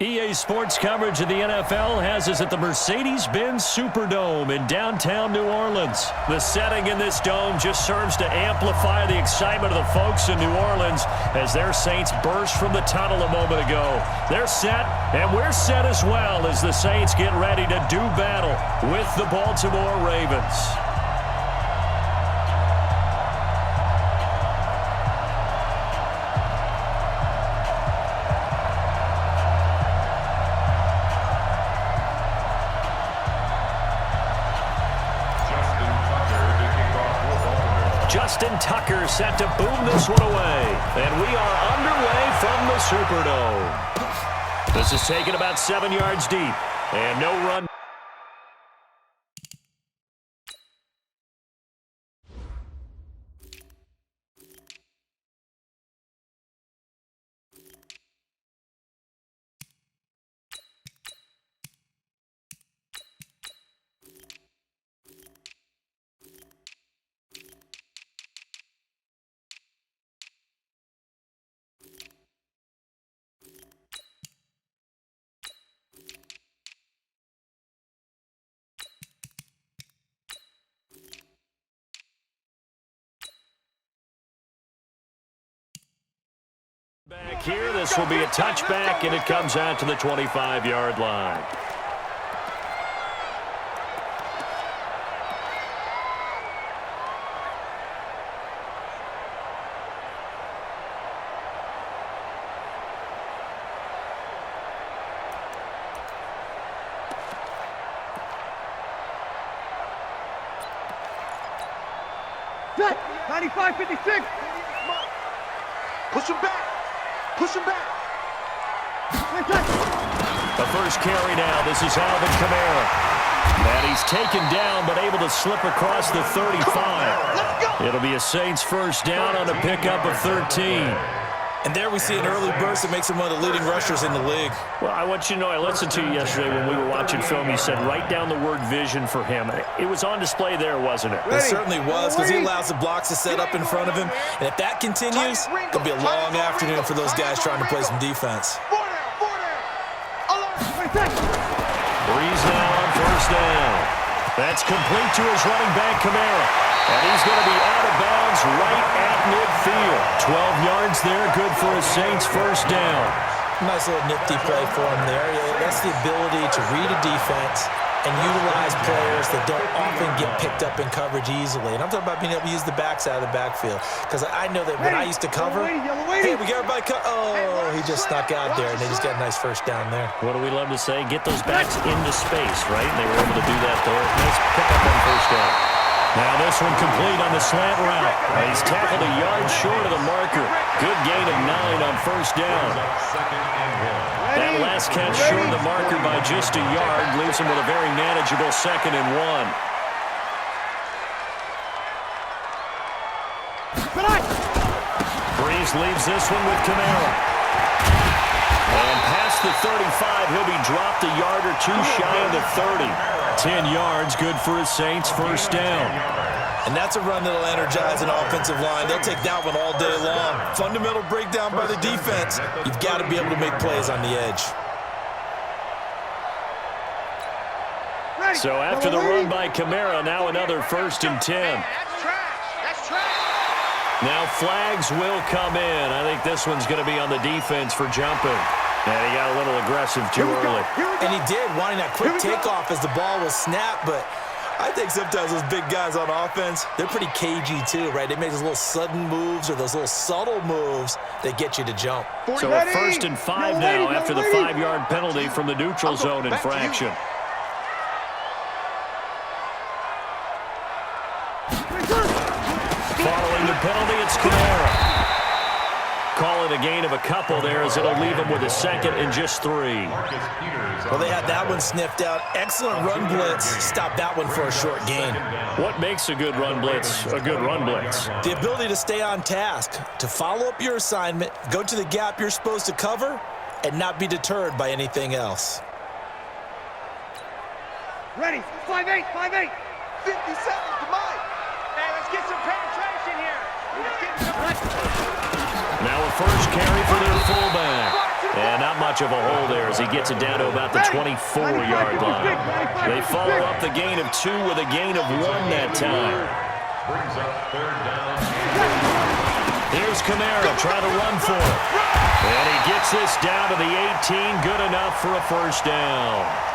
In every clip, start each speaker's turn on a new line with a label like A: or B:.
A: EA Sports coverage of the NFL has us at the Mercedes-Benz Superdome in downtown New Orleans. The setting in this dome just serves to amplify the excitement of the folks in New Orleans as their Saints burst from the tunnel a moment ago. They're set, and we're set as well as the Saints get ready to do battle with the Baltimore Ravens. Justin Tucker set to boom this one away. And we are underway from the Superdome. This is taken about 7 yards deep. And no run. Back here, this will be a touchback, and it comes out to the 25-yard line.
B: Set, 95-56. Push him back. Push him back.
A: The first carry now. This is Alvin Kamara. And he's taken down but able to slip across the 35. It'll be a Saints first down on a pickup of 13.
C: And there we see an early burst that makes him one of the leading rushers in the league.
A: Well, I want you to know, I listened to you yesterday when we were watching film. You said write down the word vision for him. It was on display there, wasn't it?
C: It certainly was, because he allows the blocks to set up in front of him. And if that continues, it'll be a long afternoon for those guys trying to play some defense.
A: Breeze now on first down. That's complete to his running back, Kamara. And he's going to be out of bounds right at midfield. 12 yards there, good for a Saints first down.
C: Nice little nifty play for him there. That's the ability to read a defense and utilize players that don't often get picked up in coverage easily. And I'm talking about being able to use the backs out of the backfield. Because I know that when I used to cover, hey, we got everybody oh, he just snuck out there, and they just got a nice first down there.
A: What do we love to say? Get those backs into space, right? And they were able to do that there. Nice pickup on first down. Now this one complete on the slant route. He's tackled a yard short of the marker. Good gain of 9 on first down. That last catch short of the marker by just a yard leaves him with a very manageable 2nd and 1. Breeze leaves this one with Kamara. And past the 35, he'll be dropped a yard or two shy of the 30. 10 yards, good for a Saints first down.
C: And that's a run that'll energize an offensive line. They'll take that one all day long. Fundamental breakdown by the defense. You've got to be able to make plays on the edge.
A: So after the run by Kamara, now another 1st and 10. Now flags will come in. I think this one's going to be on the defense for jumping. And he got a little aggressive too early.
C: And he did, wanting that quick takeoff as the ball was snapped. But I think sometimes those big guys on offense, they're pretty cagey too, right? They make those little sudden moves or those little subtle moves that get you to jump.
A: So a 1st and 5 now after the 5-yard penalty from the neutral zone infraction. Following the penalty, it's Kamara. Call it a gain of a couple there as it'll leave him with a 2nd and just 3.
C: Well, they had that one sniffed out. Excellent run blitz. Stop that one for a short gain.
A: What makes a good run blitz a good run blitz?
C: The ability to stay on task, to follow up your assignment, go to the gap you're supposed to cover, and not be deterred by anything else.
B: Ready, 5-8, 5-8. 50 seconds to mine. Hey, let's get some penetration here.
A: Now a first carry for their fullback. And not much much of a hole there as he gets it down to about the 24-yard line. They follow up the gain of 2 with a gain of 1 that time.
D: Brings up third down.
A: Here's Kamara trying to run for it. And he gets this down to the 18. Good enough for a first down.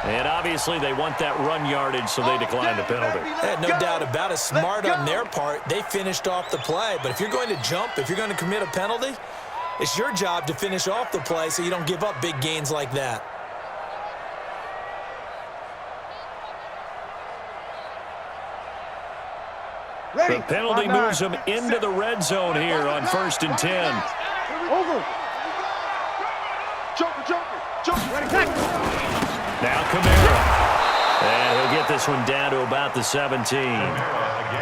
A: And obviously they want that run yardage, so they decline the penalty.
C: No doubt about it. Smart on their part. They finished off the play. But if you're going to jump, if you're going to commit a penalty, it's your job to finish off the play so you don't give up big gains like that.
A: The penalty moves them into the red zone here on 1st and 10.
B: Over. Joker.
A: Now Kamara. And he'll get this one down to about the 17.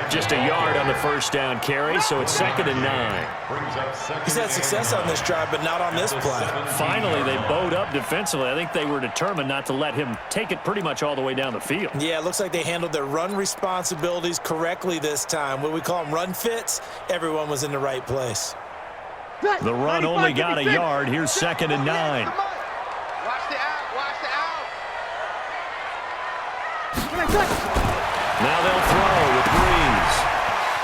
A: Just a yard on the first down carry, so it's 2nd and 9.
C: He's had success on this drive, but not on this play.
A: Finally, they bowed up defensively. I think they were determined not to let him take it pretty much all the way down the field.
C: Yeah, it looks like they handled their run responsibilities correctly this time. What we call them run fits, everyone was in the right place.
A: The run only got a yard. Here's 2nd and 9. Now they'll throw with Breeze.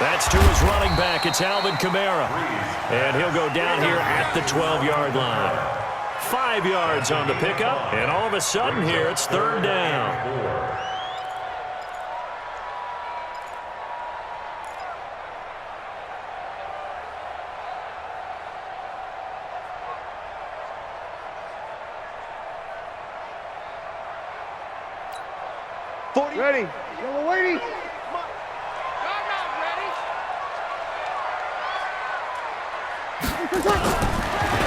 A: That's to his running back. It's Alvin Kamara. And he'll go down here at the 12-yard line. 5 yards on the pickup. And all of a sudden here, it's 3rd down.
B: Ready. Yellow lady.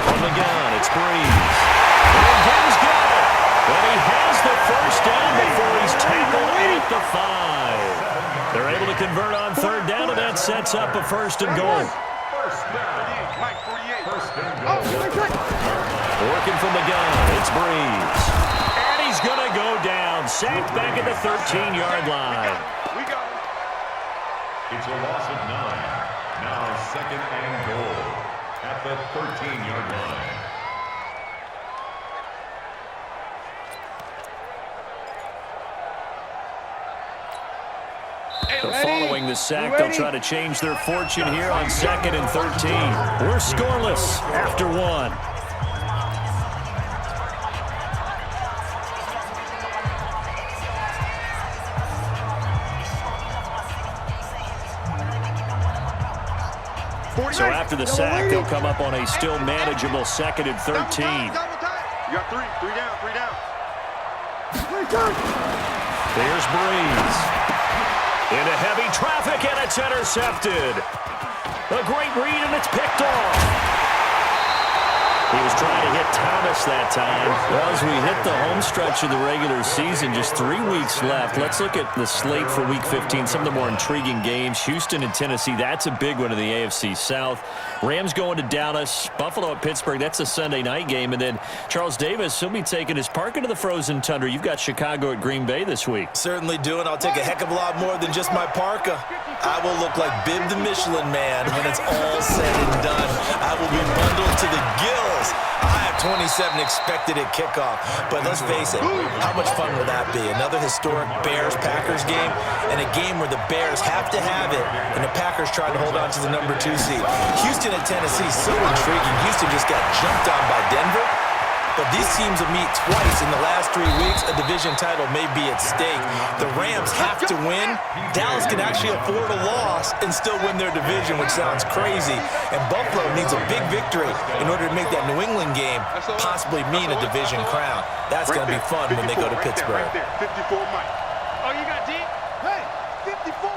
A: From the gun, it's Breeze. And he's got it. But he has the first down before he's tackled at the 5. They're able to convert on 3rd down, and that sets up a 1st and goal. Working from the gun, it's Breeze. And he's going to go down. Sacked back at the 13-yard line.
D: It's a loss of 9. Now 2nd and goal at the 13-yard line.
A: Following the sack, they'll try to change their fortune here on 2nd and 13. We're scoreless after 1. So after the sack, they'll come up on a still manageable 2nd and 13.
B: You got 3 down.
A: There's Breeze. Into heavy traffic, and it's intercepted. A great read, and it's picked off. He was trying to hit Thomas that time. Well, as we hit the home stretch of the regular season, just 3 weeks left. Let's look at the slate for Week 15, some of the more intriguing games. Houston and Tennessee, that's a big one in the AFC South. Rams going to Dallas. Buffalo at Pittsburgh, that's a Sunday night game. And then Charles Davis, he'll be taking his parka to the frozen tundra. You've got Chicago at Green Bay this week.
C: Certainly do, and I'll take a heck of a lot more than just my parka. I will look like Bib the Michelin Man when it's all said and done. I will be bundled to the gills. I have 27 expected at kickoff, but let's face it, how much fun will that be? Another historic Bears-Packers game, and a game where the Bears have to have it, and the Packers trying to hold on to the number 2 seed. Houston at Tennessee, so intriguing. Houston just got jumped on by Denver, but these teams will meet twice in the last 3 weeks. A division title may be at stake. The Rams have to win. Dallas can actually afford a loss and still win their division, which sounds crazy. And Buffalo needs a big victory in order to make that New England game possibly mean a division crown. That's going to be fun when they go to Pittsburgh.
B: Right there, 54 Mike. Oh, you got D? Hey, 54.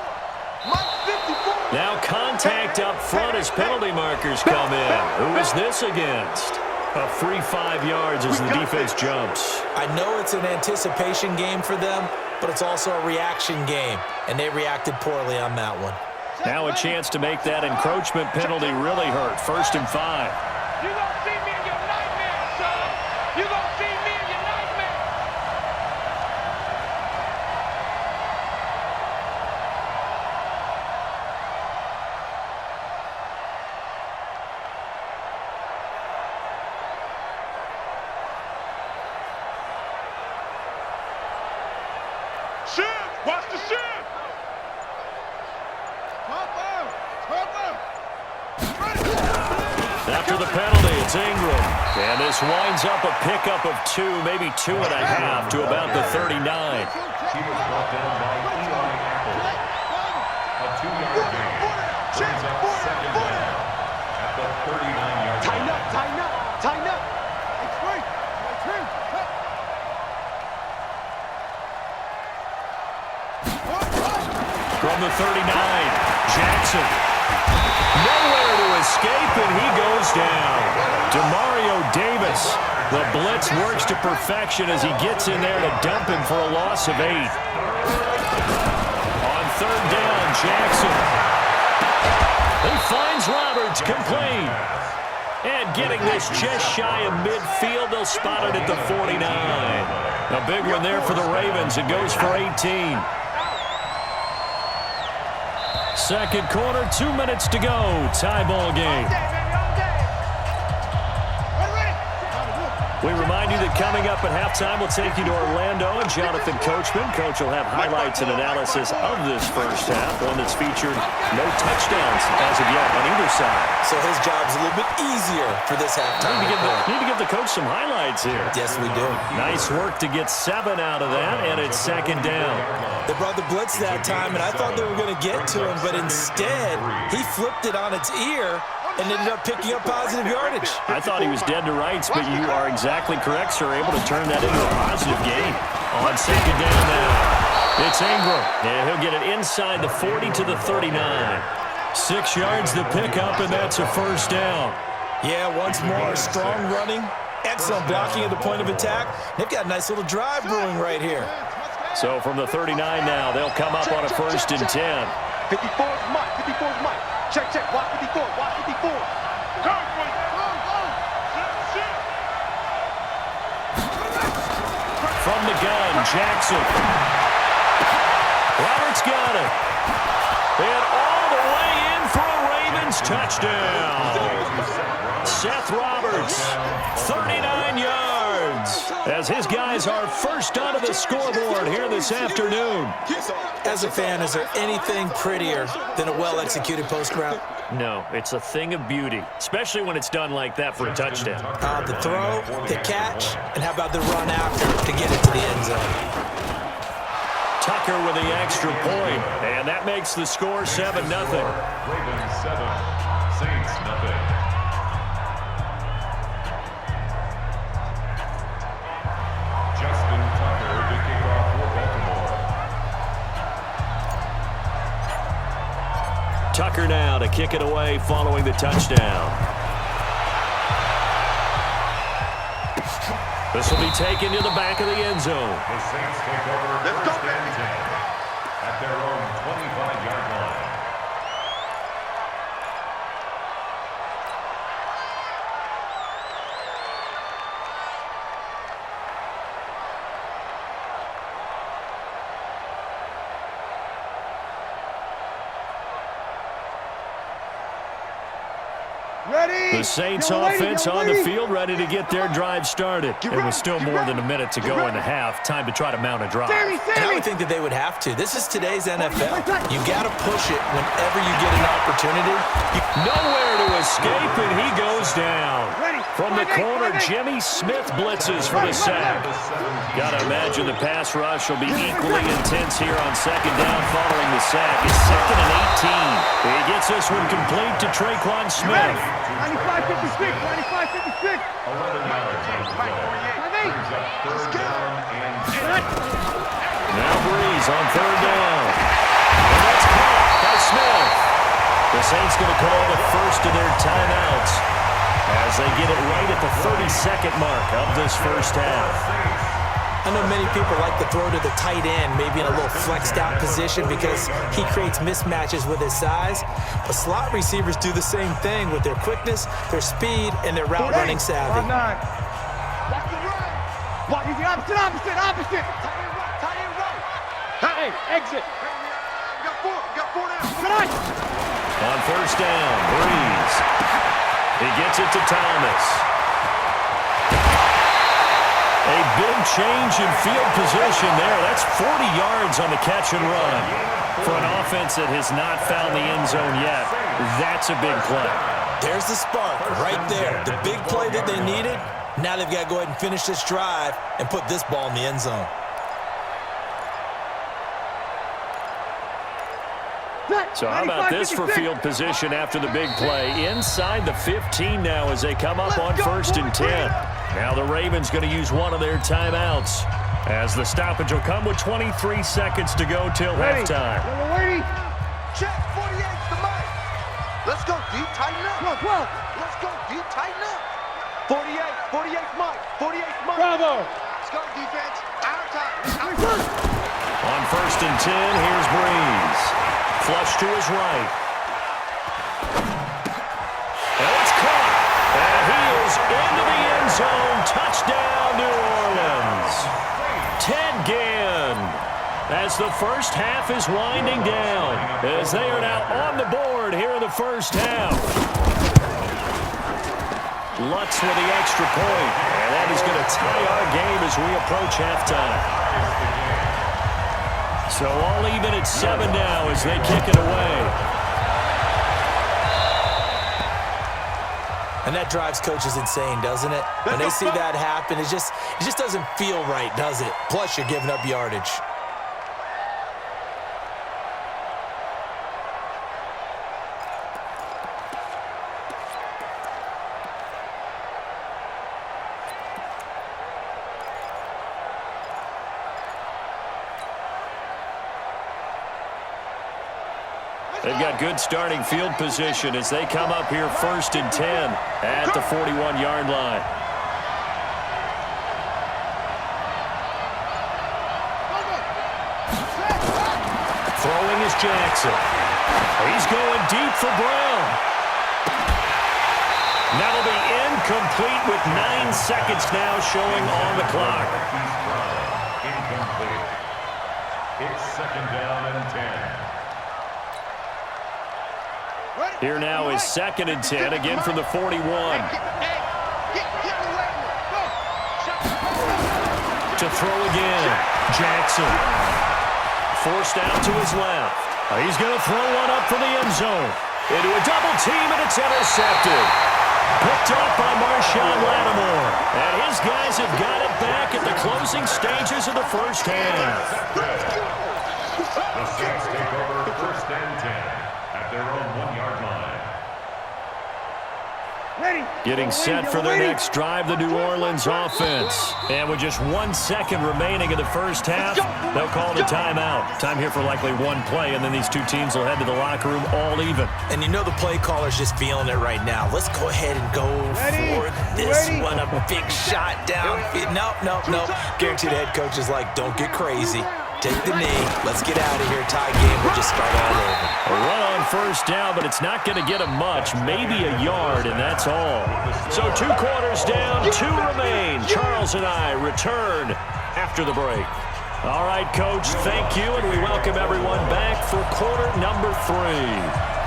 B: Mike, 54.
A: Now contact up front as penalty markers come in. Who is this against? A free 5 yards as the defense jumps.
C: I know it's an anticipation game for them, but it's also a reaction game, and they reacted poorly on that one.
A: Now a chance to make that encroachment penalty really hurt. 1st and 5.
B: You gonna see me in your nightmare, son. You gonna see me in your nightmare. shin. Watch the shin.
A: After the penalty, it's Ingram. And this winds up a pickup of 2, maybe 2.5 to about the 39.
D: He was brought down by Eli Apple. A 2-yard gain. Brings up second down at the 39-yard line.
B: Tighten up, tighten up, tighten up.
A: From the 39, Jackson. Nowhere to escape, and he goes down. Demario Davis. The blitz works to perfection as he gets in there to dump him for a loss of 8. On third down, Jackson. He finds Roberts, complete. And getting this just shy of midfield, they'll spot it at the 49. A big one there for the Ravens. It goes for 18. Second quarter, 2 minutes to go. Tie ball game. We remind you that coming up at halftime, we'll take you to Orlando and Jonathan Coachman. Coach will have highlights and analysis of this first half, one that's featured no touchdowns as of yet on either side.
C: So his job's a little bit easier for this halftime.
A: Need to give the coach some highlights here.
C: Yes, we do.
A: Nice work to get 7 out of that, and it's second down.
C: They brought the blitz that time, and I thought they were going to get to him, but instead, he flipped it on its ear and ended up picking up positive yardage.
A: I thought he was dead to rights, but you are exactly correct, sir. Able to turn that into a positive gain. On second down now, it's Ingram. And he'll get it inside the 40 to the 39. 6 yards to pick up, and that's a first down.
C: Yeah, once more, strong running, excellent blocking at the point of attack. They've got a nice little drive brewing right here.
A: So from the 39 now, they'll come up on a first and 10.
B: 54 is Mike, 54 is Mike. Check, check, watch 54, watch 54. Go,
A: From the gun, Jackson. Roberts got it. And all the way in for a Ravens touchdown. Seth Roberts, 39 yards. As his guys are first onto the scoreboard here this afternoon.
C: As a fan, is there anything prettier than a well-executed post route?
A: No, it's a thing of beauty, especially when it's done like that for a touchdown.
C: The throw, the catch, and how about the run after to get into the end zone?
A: Tucker with the extra point, and that makes the score 7-0.
D: Ravens 7, Saints nothing. Justin Tucker to kick off for Baltimore.
A: Tucker now to kick it away following the touchdown. This will be taken to the back of the end zone.
D: The Saints take over first and 10 at their own 25-yard line.
B: Ready?
A: The Saints offense on the field, ready to get their drive started. And with still more than a minute to go in the half, time to try to mount a drive.
C: And I would think that they would have to. This is today's NFL. You got to push it whenever you get an opportunity.
A: Nowhere to escape, and he goes down. From the corner, Jimmy Smith blitzes for the sack. Got to imagine the pass rush will be equally intense here on second down following the sack. It's second and 18. He gets this one complete to Traquan Smith.
B: 95-56, 95-56.
D: 11 yards on the play. Brings up third down and 10.
A: Now Breeze on third down. And that's caught by Smith. The Saints going to call the first of their timeouts as they get it right at the 32nd mark of this first half.
C: I know many people like to throw to the tight end, maybe in a little flexed out position because he creates mismatches with his size. But slot receivers do the same thing with their quickness, their speed, and their route running savvy.
B: Watch the run. Watch the opposite. Tight end right. Hey, exit. We got four now. Tonight.
A: On first down, Breeze. He gets it to Thomas. A big change in field position there. That's 40 yards on the catch and run. For an offense that has not found the end zone yet, that's a big play.
C: There's the spark right there. The big play that they needed. Now they've got to go ahead and finish this drive and put this ball in the end zone.
A: So how about this for field position after the big play? Inside the 15 now as they come up on 1st and 10. Now the Ravens going to use one of their timeouts as the stoppage will come with 23 seconds to go till halftime.
B: Check, 48's the mic. Let's go deep, tighten up. 12. Let's go deep, tighten up. 48's Mike. 48's Mike. Bravo. Let's go, defense. Our time.
A: On 1st and 10, here's Breeze. Flush to his right. And it's caught. And he is into the end zone. Touchdown, New Orleans. Ted Ginn. As the first half is winding down, as they are now on the board here in the first half. Lutz with the extra point, and that is going to tie our game as we approach halftime. So all even at 7 now as they kick it away.
C: And that drives coaches insane, doesn't it? When they see that happen, it just doesn't feel right, does it? Plus, you're giving up yardage.
A: They've got good starting field position as they come up here 1st and 10 at the 41-yard line. Throwing is Jackson. He's going deep for Brown. That'll be incomplete with 9 seconds now showing on the clock.
D: Incomplete. It's 2nd down and 10.
A: Here now is 2nd and 10, again from the 41. To throw again, Jackson. Forced out to his left. He's going to throw one up for the end zone. Into a double team, and it's intercepted. Picked up by Marshawn Lattimore. And his guys have got it back at the closing stages of the first half.
D: The Saints take over 1st and 10. At their own 1-yard line.
A: Getting set for their next drive, the New Orleans offense. And with just 1 second remaining in the first half, they'll call it a timeout. Time here for likely one play, and then these two teams will head to the locker room all even.
C: And you know the play caller's just feeling it right now. Let's go ahead and go for this one. A big shot down. Nope. Guaranteed head coach is like, don't get crazy. Take the knee. Let's get out of here. Tie game. We'll just start all over.
A: A run on 1st down, but it's not going to get him much. Maybe a yard, and that's all. So 2 quarters down, 2 remain. Charles and I return after the break. All right, Coach, thank you, and we welcome everyone back for quarter number 3.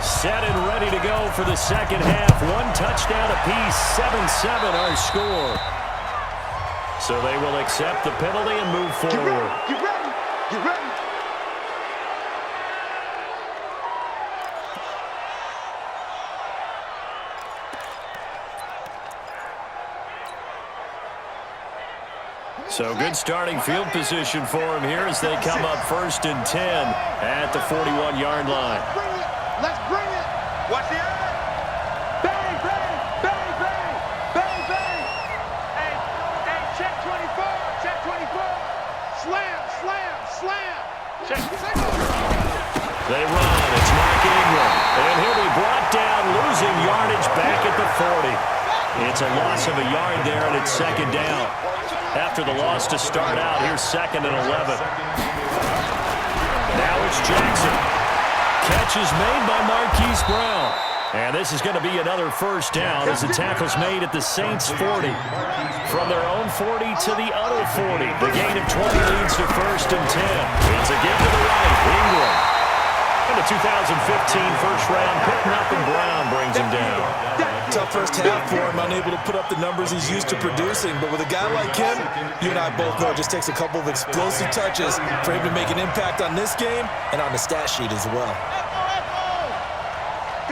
A: Set and ready to go for the second half. 1 touchdown apiece, 7-7 our score. So they will accept the penalty and move forward.
B: Get ready. Get ready.
A: So good starting field position for him here as they come up 1st and 10 at the 41-yard line.
B: Let's bring it. Watch the eye. Bang, bang, bang, bang, bang, bang. Hey, check 24, check 24. Slam, slam, slam. Check.
A: They run. It's Mark Ingram. And he'll be brought down, losing yardage back at the 40. It's a loss of a yard there, and it's 2nd down. After the loss to start out, here's 2nd and 11. Now it's Jackson. Catch is made by Marquise Brown. And this is going to be another 1st down as the tackle's made at the Saints' 40. From their own 40 to the other 40. The gain of 20 leads to 1st and 10. It's a give to the right. Ingram. And the 2015 first round pick, Malcolm Brown brings him down.
C: tough first half for him, unable to put up the numbers he's used to producing. But with a guy like him, you and I both know it just takes a couple of explosive touches for him to make an impact on this game and on the stat sheet as well.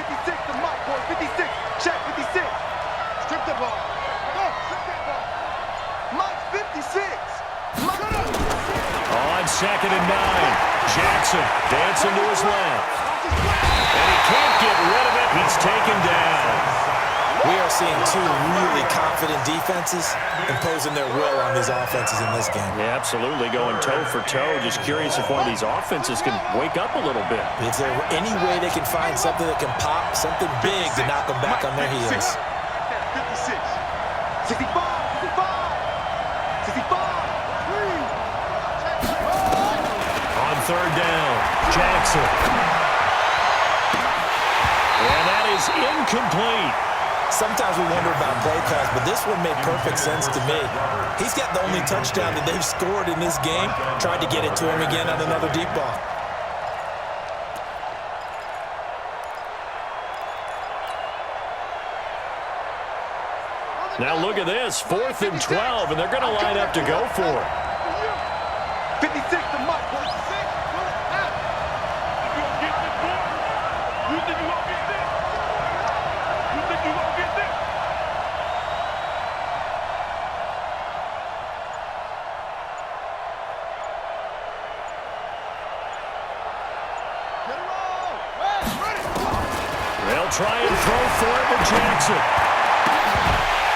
B: 56 to Mike, boy. 56. Check 56. Strip the ball. Go, strip that ball. Mike's 56.
A: On 2nd and 9. Jackson dancing to his left. And he can't get rid of it. He's taken down.
C: We are seeing two really confident defenses imposing their will on these offenses in this game.
A: Yeah, absolutely, going toe for toe. Just curious if one of these offenses can wake up a little bit.
C: Is there any way they can find something that can pop, something big to knock them back on their heels?
B: 56. 65. 65. 65.
A: On 3rd down, Jackson. And that is incomplete.
C: Sometimes we wonder about play calls, but this one made perfect sense to me. He's got the only touchdown that they've scored in this game. Tried to get it to him again on another deep ball.
A: Now look at this, 4th and 12, and they're going to line up to go for it.
B: 56 to Mike, boy. 56. You gonna get this, boy? You think you gonna get this? You think you gonna get this? Get it on. Ready.
A: They'll try and throw for it with Jackson.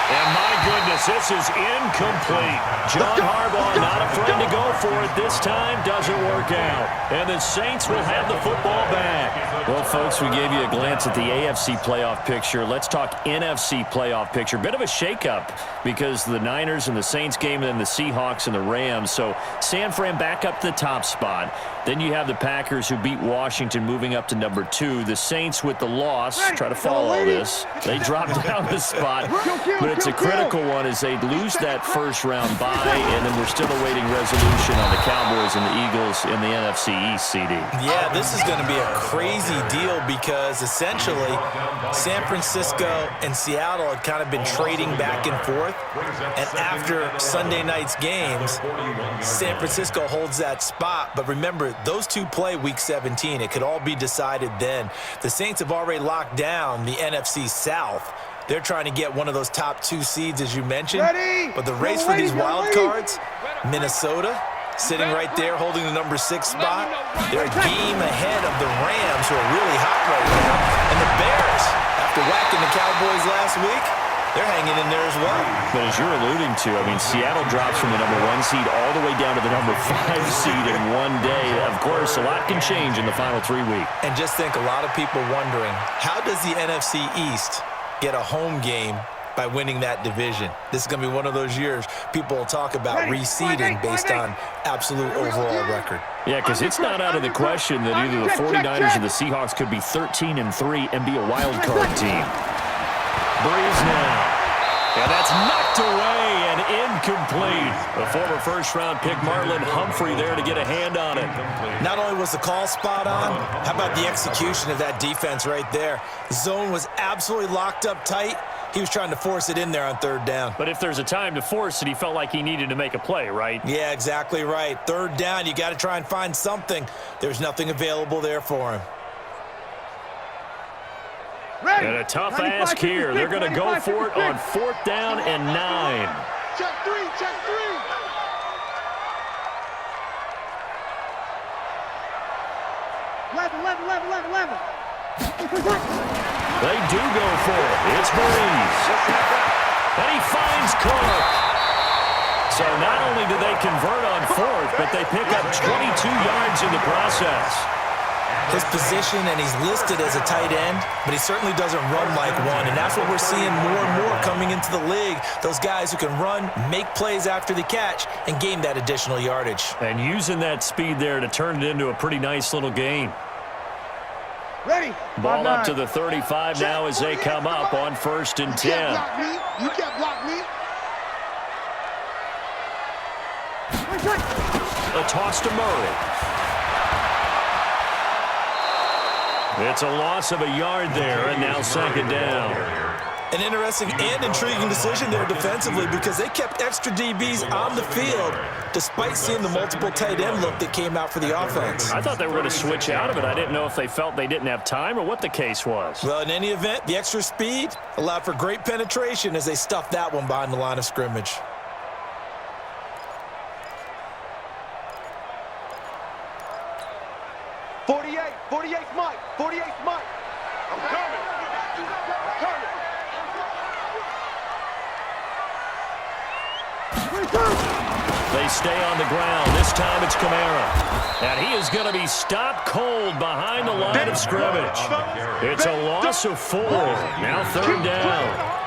A: And my goodness, this is incomplete. John Harbaugh not afraid to go for it this time. Doesn't work out. And the Saints will have the football back. Well, folks, we gave you a glance at the AFC playoff picture. Let's talk NFC playoff picture. Bit of a shakeup because the Niners and the Saints game and then the Seahawks and the Rams. So San Fran back up to the top spot. Then you have the Packers who beat Washington moving up to number 2. The Saints with the loss, try to follow all this. They drop down the spot. But it's a critical one as they lose that first-round bye, and then we're still awaiting resolution on the Cowboys and the Eagles in the NFC East, CD.
C: Yeah, this is going to be a crazy deal because essentially San Francisco and Seattle had kind of been trading back and forth. And after Sunday night's games, San Francisco holds that spot. But remember, those two play Week 17. It could all be decided then. The Saints have already locked down the NFC South. They're trying to get one of those top 2 seeds, as you mentioned. But the race for these wild cards, Minnesota sitting right there holding the number 6 spot. They're a game ahead of the Rams, who are really hot right now. And the Bears, after whacking the Cowboys last week, they're hanging in there as well.
A: But as you're alluding to, I mean, Seattle drops from the number 1 seed all the way down to the number 5 seed in one day. Of course, a lot can change in the final 3 weeks.
C: And just think, a lot of people wondering, how does the NFC East get a home game by winning that division? This is going to be one of those years people will talk about reseeding based on absolute overall record.
A: Yeah, because it's not out of the question that either the 49ers or the Seahawks could be 13-3 and be a wild card team. Breeze now. And that's knocked away and incomplete. The former first-round pick Marlon Humphrey there to get a hand on it.
C: Not only was the call spot on, how about the execution of that defense right there? The zone was absolutely locked up tight. He was trying to force it in there on 3rd down.
A: But if there's a time to force it, he felt like he needed to make a play, right?
C: Yeah, exactly right. 3rd down, you got to try and find something. There's nothing available there for him.
A: And a tough ask here. They're going to go for it on 4th down and 9.
B: Check 3, check 3. Eleven.
A: They do go for it. It's Breeze. And he finds Cook. So not only do they convert on 4th, but they pick up 22 yards in the process.
C: His position, and he's listed as a tight end, but he certainly doesn't run like one, and that's what we're seeing more and more coming into the league. Those guys who can run, make plays after the catch, and gain that additional yardage.
A: And using that speed there to turn it into a pretty nice little game.
B: Ready.
A: Ball up to the 35 now as they come up on 1st and 10.
B: You can't block me.
A: A toss to Murray. It's a loss of a yard there, and now 2nd down.
C: An interesting and intriguing decision there defensively because they kept extra DBs on the field despite seeing the multiple tight end look that came out for the offense.
A: I thought they were going to switch out of it. I didn't know if they felt they didn't have time or what the case was.
C: Well, in any event, the extra speed allowed for great penetration as they stuffed that one behind the line of scrimmage.
B: Mike. 48's Mike. I'm coming.
A: They stay on the ground. This time it's Kamara. And he is going to be stopped cold behind the line of scrimmage. It's a loss of 4. Now 3rd down.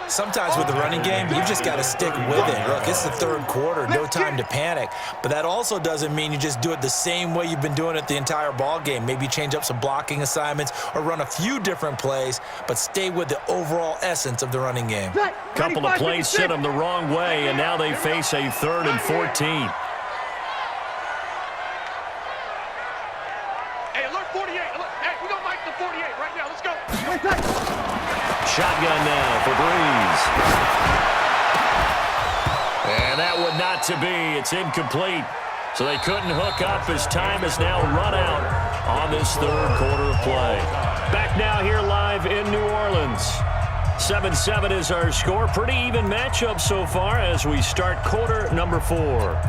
C: Sometimes with the running game, you've just got to stick with it. Look, it's the 3rd quarter, no time to panic. But that also doesn't mean you just do it the same way you've been doing it the entire ball game. Maybe change up some blocking assignments or run a few different plays, but stay with the overall essence of the running game.
A: Couple of plays sent them the wrong way, and now they face a 3rd and 14.
B: Hey, alert 48. Hey, we're going to make the 48 right now. Let's go.
A: Shotgun now for Breeze. And that would not to be. It's incomplete. So they couldn't hook up as time is now run out on this 3rd quarter of play. Back now here live in New Orleans. 7-7 is our score. Pretty even matchup so far as we start quarter number 4.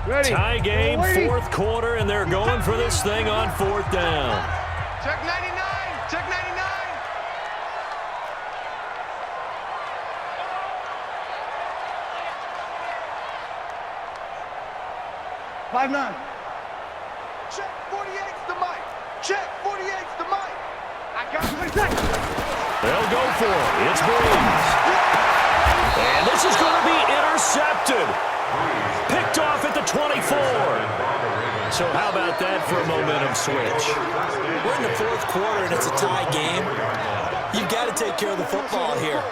B: Ready.
A: Tie game, 4th quarter, and they're going for this thing on 4th down.
B: Check 99. Check 99. 5-9. Check 48's the mic. Check 48's the mic. I got 20 seconds.
A: They'll go for it. It's Breeze. And this is going to be intercepted. Picked off at the 24. So how about that for a momentum switch?
C: We're in the 4th quarter and it's a tie game. You've got to take care of the football here.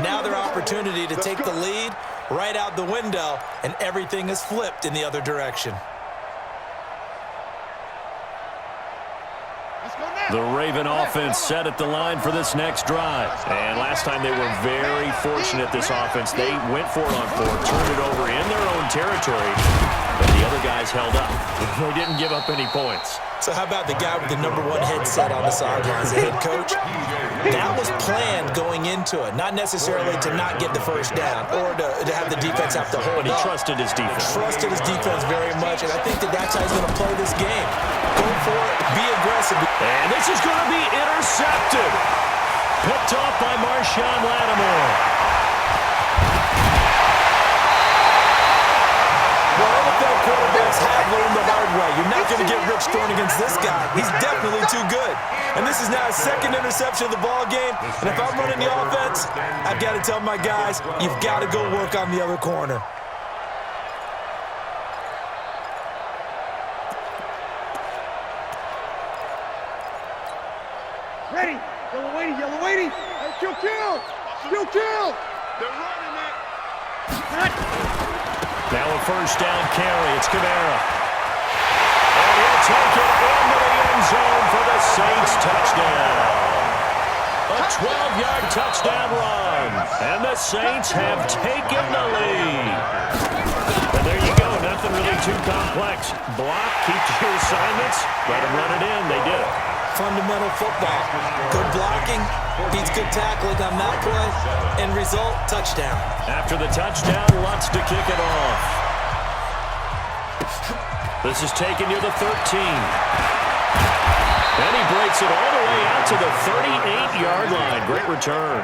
C: Now their opportunity to take the lead right out the window, and everything is flipped in the other direction.
A: The Raven offense set at the line for this next drive. And last time they were very fortunate, this offense. They went for it on 4, turned it over in their own territory, but the other guys held up. They didn't give up any points.
C: So how about the guy with the #1 headset on the sidelines, the head coach? That was planned going into it, not necessarily to not get the 1st down or to have the defense have to hold
A: But he
C: up.
A: trusted his defense.
C: Trusted his defense very much, and I think that's how he's going to play this game. Go for it, be aggressive.
A: And this is going to be intercepted. Picked off by Marshawn Lattimore.
C: Well, NFL quarterbacks have learned the hard way. You're not going to get rich throwing against this guy. He's definitely too good. And this is now his 2nd interception of the ball game. And if I'm running the offense, I've got to tell my guys, you've got to go work on the other corner.
B: Ready. Yellow waiting. Hey, kill. They're running it.
A: Now a 1st down carry. It's Kamara. And he'll take it into the end zone for the Saints touchdown. A 12-yard touchdown run. And the Saints have taken the lead. And there you go. Nothing really too complex. Block, keep your assignments, let them run it in. They did it.
C: Fundamental football. Good blocking beats good tackling on that play. End result, touchdown.
A: After the touchdown, Lutz to kick it off. This is taken near the 13. And he breaks it all the way out to the 38-yard line. Great return.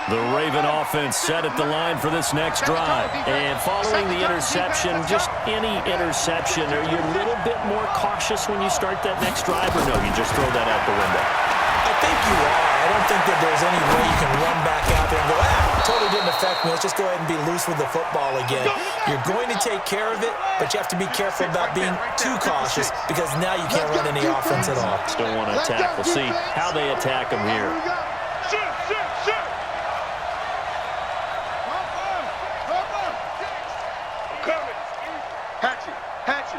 A: The Raven offense set at the line for this next drive. And following the interception, just any interception, are you a little bit more cautious when you start that next drive, or no, you just throw that out the window?
C: I think you are. I don't think that there's any way you can run back out there and go, totally didn't affect me. Let's just go ahead and be loose with the football again. You're going to take care of it, but you have to be careful about being too cautious because now you can't run any offense at all.
A: Still want to attack. We'll see how they attack him here.
B: Shoot. Hatchet, hatchet.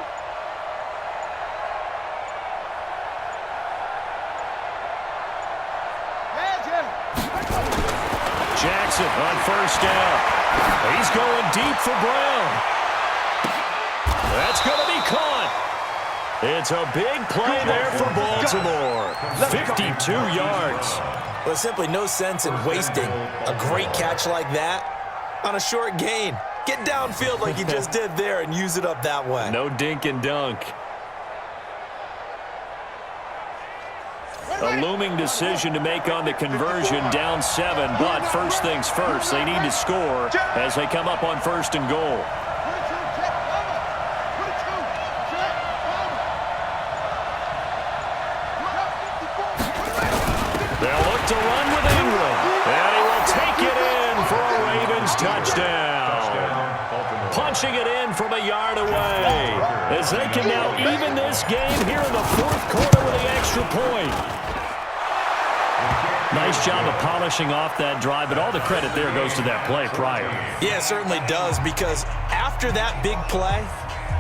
A: Jackson on first down. He's going deep for Brown. That's going to be caught. It's a big play there for Baltimore. 52 yards.
C: Well, simply no sense in wasting a great catch like that on a short gain. Get downfield like you just did there and use it up that way.
A: No dink and dunk. A looming decision to make on the conversion, down 7, but first things first, they need to score as they come up on first and goal. They'll look to run with Ingram, and he will take it in for a Ravens touchdown. Punching it in from a yard away as they can now even this game here in the fourth quarter with the extra point. Nice job of polishing off that drive, but all the credit there goes to that play prior.
C: Yeah, it certainly does, because after that big play,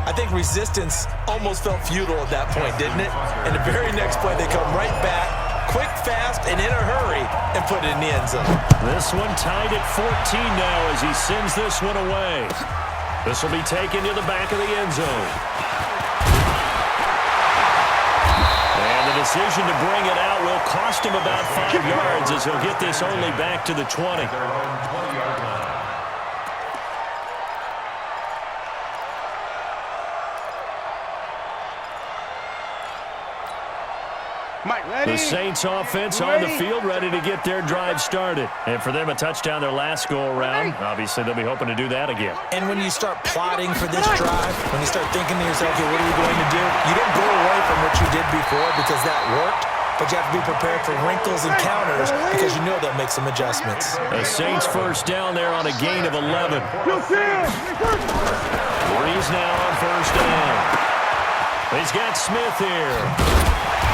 C: I think resistance almost felt futile at that point, didn't it? And the very next play, they come right back, quick, fast, and in a hurry, and put it in the end zone.
A: This one tied at 14 now as he sends this one away. This will be taken to the back of the end zone. And the decision to bring it out will cost him about 5 yards as he'll get this only back to the 20. The Saints offense on the field, ready to get their drive started. And for them, a touchdown their last go-around. Obviously, they'll be hoping to do that again.
C: And when you start plotting for this drive, when you start thinking to yourself, okay, what are we going to do? You don't go away from what you did before because that worked, but you have to be prepared for wrinkles and counters because you know they'll make some adjustments.
A: The Saints first down there on a gain of 11. Breeze now on first down. He's got Smith here.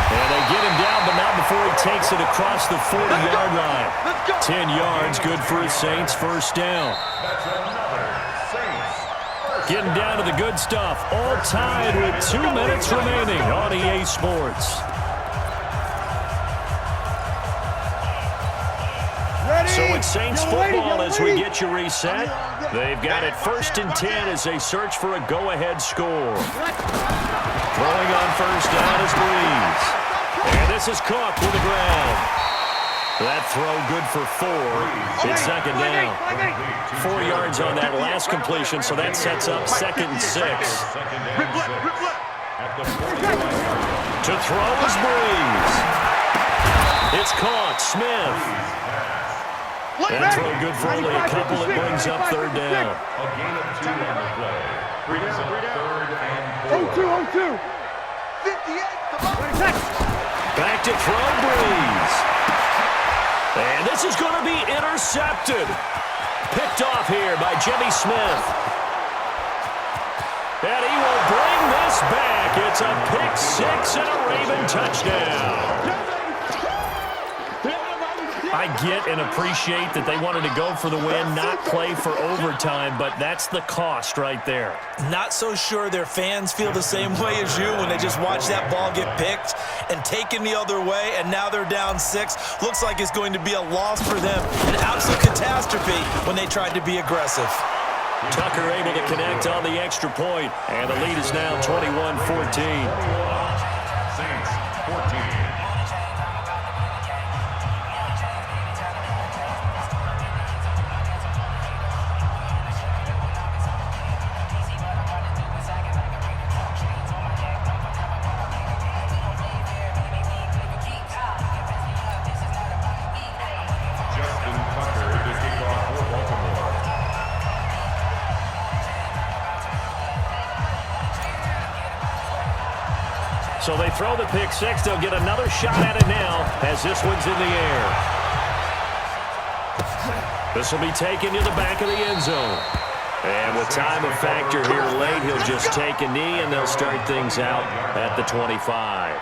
A: And they get him down, but not before he takes it across the 40-yard line. 10 yards, good for his Saints first down. Getting down to the good stuff. All tied with 2 minutes remaining on EA Sports. So it's Saints football as we get you reset. They've got it 1st and 10 as they search for a go-ahead score. Throwing on first down is Breeze. And this is Cook to the ground. That throw good for 4. It's second down. 4 yards on that last completion, so that sets up 2nd and 6. To throw is Breeze. It's caught. Smith. That throw good for only a couple. It brings up 3rd down.
D: A gain of 2 on the play. Brings up 3rd and 4.
B: 0-2. 58.
A: Back to throw, Breeze. And this is going to be intercepted. Picked off here by Jimmy Smith. And he will bring this back. It's a pick 6 and a Raven touchdown. I get and appreciate that they wanted to go for the win, not play for overtime, but that's the cost right there.
C: Not so sure their fans feel the same way as you when they just watch that ball get picked and taken the other way, and now they're down 6. Looks like it's going to be a loss for them, an absolute catastrophe when they tried to be aggressive.
A: Tucker able to connect on the extra point, and the lead is now 21-14.
D: Saints 14.
A: So they throw the pick 6. They'll get another shot at it now as this one's in the air. This will be taken to the back of the end zone. And with time of factor here late, he'll just take a knee, and they'll start things out at the 25.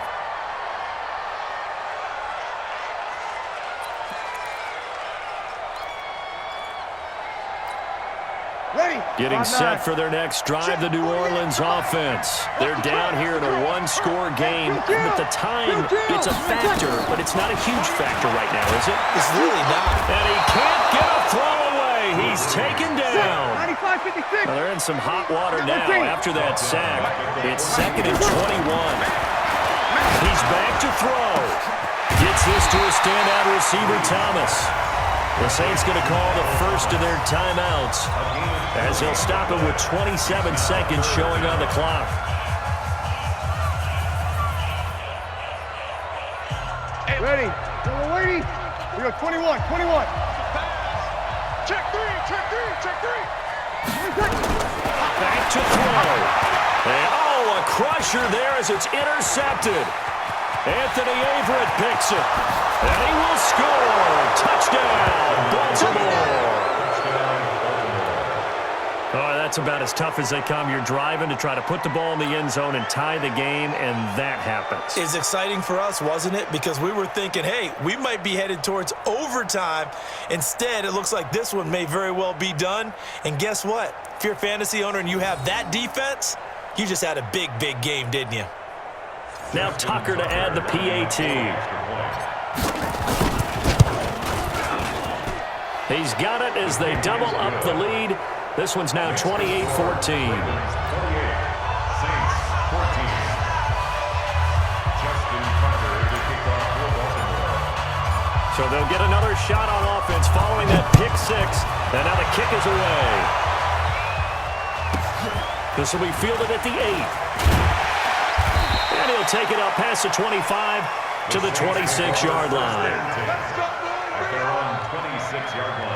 B: Ready.
A: Getting set for their next drive, the New Orleans offense. They're down here in a one-score game. At the time, it's a factor, but it's not a huge factor right now, is it?
C: It's really not.
A: And he can't get a throw away. He's taken down.
B: 95-56.
A: Well, they're in some hot water now after that sack. It's 2nd and 21. He's back to throw. Gets this to a standout receiver, Thomas. The Saints going to call the first of their timeouts as he'll stop him with 27 seconds showing on the clock.
B: Ready. We're waiting. We got 21. Check three.
A: Back to throw. And, a crusher there as it's intercepted. Anthony Averett picks it. And he will score. Touchdown, Baltimore. Oh, that's about as tough as they come. You're driving to try to put the ball in the end zone and tie the game, and that happens.
C: It's exciting for us, wasn't it? Because we were thinking, hey, we might be headed towards overtime. Instead, it looks like this one may very well be done. And guess what? If you're a fantasy owner and you have that defense, you just had a big, big game, didn't you?
A: Now Tucker to add the PAT. He's got it as they double up the lead. This one's now 28-14. So they'll get another shot on offense following that pick six. And now the kick is away. This will be fielded at the 8. And he'll take it up past the 25 to the 26-yard line.
D: At their own 26-yard line.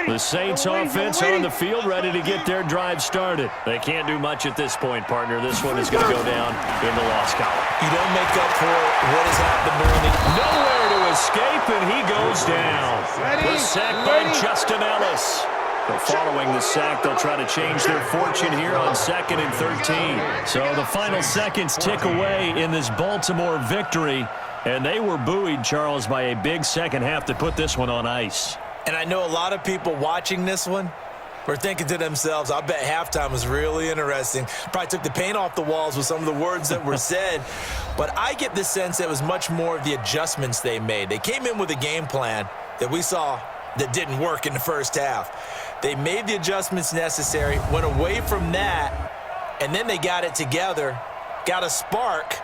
A: The Saints offense on the field ready to get their drive started. They can't do much at this point, partner. This one is going to go down in the loss column.
C: You don't make up for what has happened during the...
A: Nowhere to escape, and he goes down. The sack by Justin Ellis. But following the sack, they'll try to change their fortune here on 2nd and 13. So the final seconds tick away in this Baltimore victory. And they were buoyed, Charles, by a big second half to put this one on ice.
C: And I know a lot of people watching this one were thinking to themselves, I bet halftime was really interesting. Probably took the paint off the walls with some of the words that were said. But I get the sense that it was much more of the adjustments they made. They came in with a game plan that we saw that didn't work in the first half. They made the adjustments necessary, went away from that, and then they got it together, got a spark,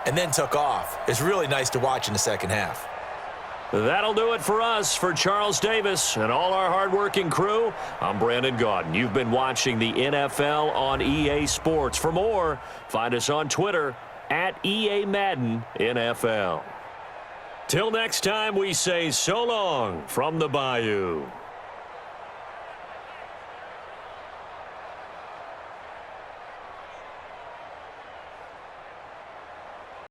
C: and then took off. It's really nice to watch in the second half.
A: That'll do it for us. For Charles Davis and all our hardworking crew, I'm Brandon Gaudin. You've been watching the NFL on EA Sports. For more, find us on Twitter at EA Madden NFL. Till next time, we say so long from the Bayou.